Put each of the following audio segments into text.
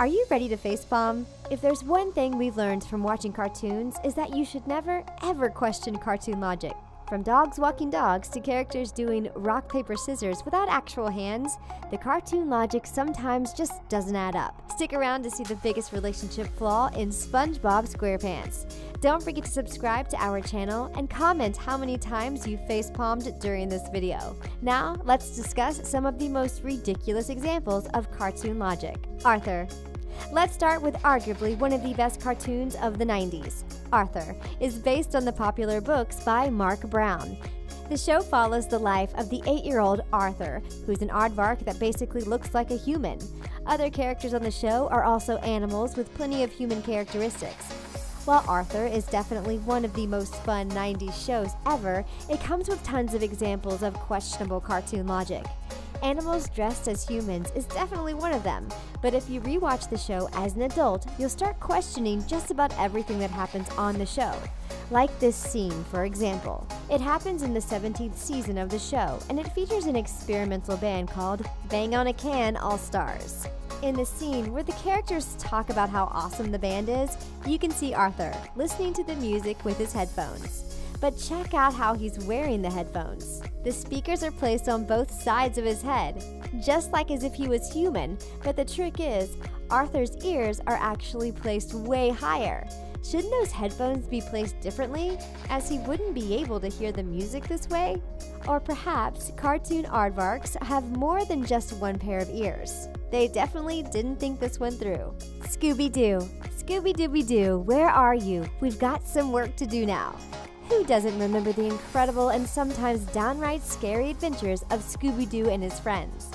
Are you ready to facepalm? If there's one thing we've learned from watching cartoons is that you should never, ever question cartoon logic. From dogs walking dogs to characters doing rock, paper, scissors without actual hands, the cartoon logic sometimes just doesn't add up. Stick around to see the biggest relationship flaw in Spongebob Squarepants. Don't forget to subscribe to our channel and comment how many times you facepalmed during this video. Now, let's discuss some of the most ridiculous examples of cartoon logic. Arthur. Let's start with arguably one of the best cartoons of the 90s. Arthur is based on the popular books by Mark Brown. The show follows the life of the 8-year-old Arthur, who's an aardvark that basically looks like a human. Other characters on the show are also animals with plenty of human characteristics. While Arthur is definitely one of the most fun 90s shows ever, it comes with tons of examples of questionable cartoon logic. Animals dressed as humans is definitely one of them, but if you rewatch the show as an adult, you'll start questioning just about everything that happens on the show. Like this scene, for example. It happens in the 17th season of the show, and it features an experimental band called Bang on a Can All-Stars. In the scene where the characters talk about how awesome the band is, you can see Arthur listening to the music with his headphones. But check out how he's wearing the headphones. The speakers are placed on both sides of his head, just like as if he was human, but the trick is, Arthur's ears are actually placed way higher. Shouldn't those headphones be placed differently, as he wouldn't be able to hear the music this way? Or perhaps cartoon aardvarks have more than just one pair of ears. They definitely didn't think this one through. Scooby Doo. Scooby-Dooby-Doo, where are you? We've got some work to do now. Who doesn't remember the incredible and sometimes downright scary adventures of Scooby Doo and his friends?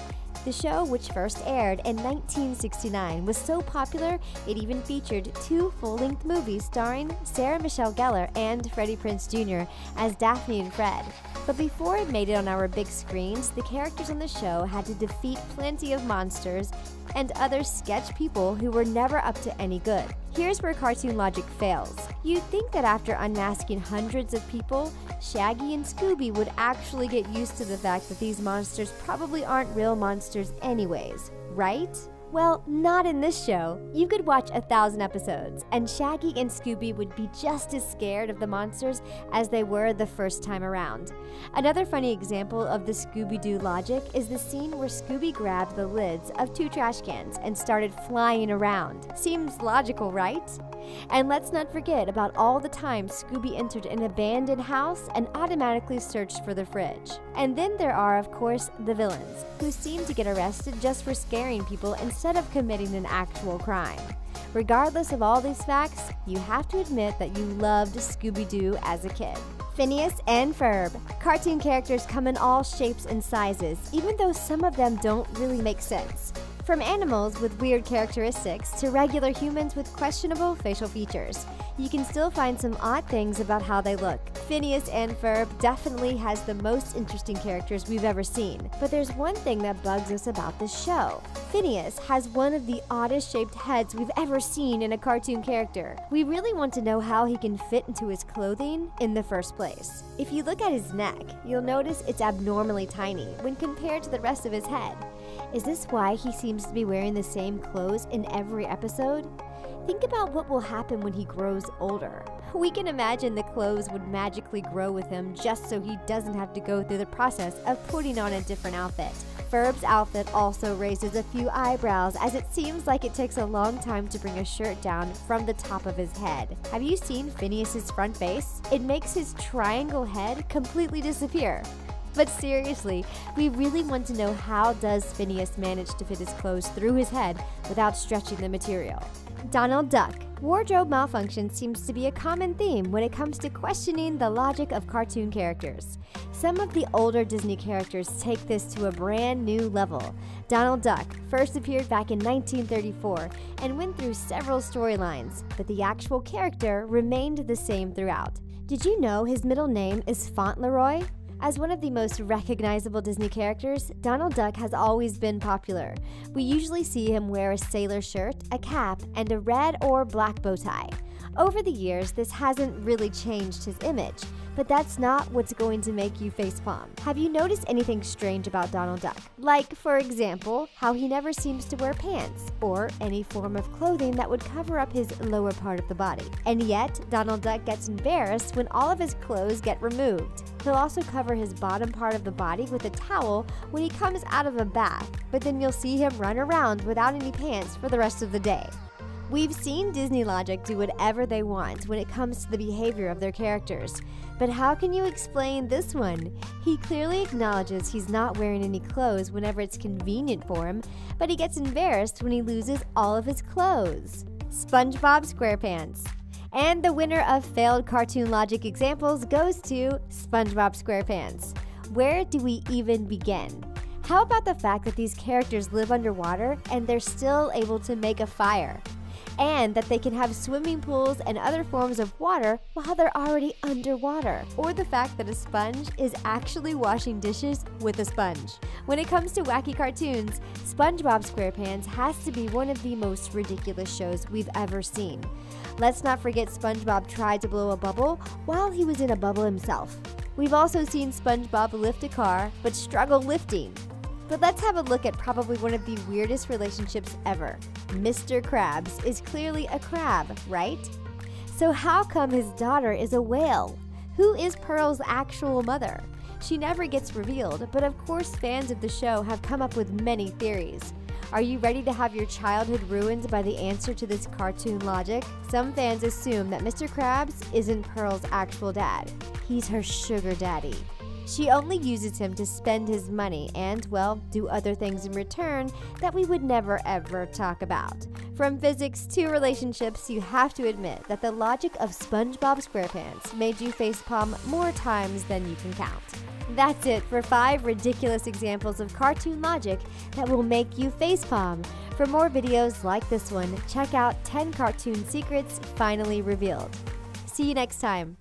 The show, which first aired in 1969, was so popular it even featured 2 full-length movies starring Sarah Michelle Gellar and Freddie Prinze Jr. as Daphne and Fred. But before it made it on our big screens, the characters on the show had to defeat plenty of monsters and other sketch people who were never up to any good. Here's where cartoon logic fails. You'd think that after unmasking hundreds of people, Shaggy and Scooby would actually get used to the fact that these monsters probably aren't real monsters anyways, right? Well, not in this show. You could watch 1,000 episodes, and Shaggy and Scooby would be just as scared of the monsters as they were the first time around. Another funny example of the Scooby-Doo logic is the scene where Scooby grabbed the lids of 2 trash cans and started flying around. Seems logical, right? And let's not forget about all the times Scooby entered an abandoned house and automatically searched for the fridge. And then there are, of course, the villains, who seem to get arrested just for scaring people instead of committing an actual crime. Regardless of all these facts, you have to admit that you loved Scooby-Doo as a kid. Phineas and Ferb. Cartoon characters come in all shapes and sizes, even though some of them don't really make sense. From animals with weird characteristics to regular humans with questionable facial features, you can still find some odd things about how they look. Phineas and Ferb definitely has the most interesting characters we've ever seen, but there's one thing that bugs us about this show. Phineas has one of the oddest shaped heads we've ever seen in a cartoon character. We really want to know how he can fit into his clothing in the first place. If you look at his neck, you'll notice it's abnormally tiny when compared to the rest of his head. Is this why he seems to be wearing the same clothes in every episode? Think about what will happen when he grows older. We can imagine the clothes would magically grow with him just so he doesn't have to go through the process of putting on a different outfit. Ferb's outfit also raises a few eyebrows, as it seems like it takes a long time to bring a shirt down from the top of his head. Have you seen Phineas's front face? It makes his triangle head completely disappear. But seriously, we really want to know, how does Phineas manage to fit his clothes through his head without stretching the material? Donald Duck. Wardrobe malfunction seems to be a common theme when it comes to questioning the logic of cartoon characters. Some of the older Disney characters take this to a brand new level. Donald Duck first appeared back in 1934 and went through several storylines, but the actual character remained the same throughout. Did you know his middle name is Fauntleroy? As one of the most recognizable Disney characters, Donald Duck has always been popular. We usually see him wear a sailor shirt, a cap, and a red or black bow tie. Over the years, this hasn't really changed his image. But that's not what's going to make you facepalm. Have you noticed anything strange about Donald Duck? Like, for example, how he never seems to wear pants or any form of clothing that would cover up his lower part of the body. And yet, Donald Duck gets embarrassed when all of his clothes get removed. He'll also cover his bottom part of the body with a towel when he comes out of a bath, but then you'll see him run around without any pants for the rest of the day. We've seen Disney Logic do whatever they want when it comes to the behavior of their characters. But how can you explain this one? He clearly acknowledges he's not wearing any clothes whenever it's convenient for him, but he gets embarrassed when he loses all of his clothes. Spongebob Squarepants. And the winner of failed cartoon logic examples goes to Spongebob Squarepants. Where do we even begin? How about the fact that these characters live underwater and they're still able to make a fire? And that they can have swimming pools and other forms of water while they're already underwater. Or the fact that a sponge is actually washing dishes with a sponge. When it comes to wacky cartoons, Spongebob Squarepants has to be one of the most ridiculous shows we've ever seen. Let's not forget SpongeBob tried to blow a bubble while he was in a bubble himself. We've also seen SpongeBob lift a car, but struggle lifting. But let's have a look at probably one of the weirdest relationships ever. Mr. Krabs is clearly a crab, right? So how come his daughter is a whale? Who is Pearl's actual mother? She never gets revealed, but of course fans of the show have come up with many theories. Are you ready to have your childhood ruined by the answer to this cartoon logic? Some fans assume that Mr. Krabs isn't Pearl's actual dad. He's her sugar daddy. She only uses him to spend his money and, well, do other things in return that we would never ever talk about. From physics to relationships, you have to admit that the logic of SpongeBob Squarepants made you facepalm more times than you can count. That's it for 5 ridiculous examples of cartoon logic that will make you facepalm. For more videos like this one, check out 10 cartoon secrets finally revealed. See you next time.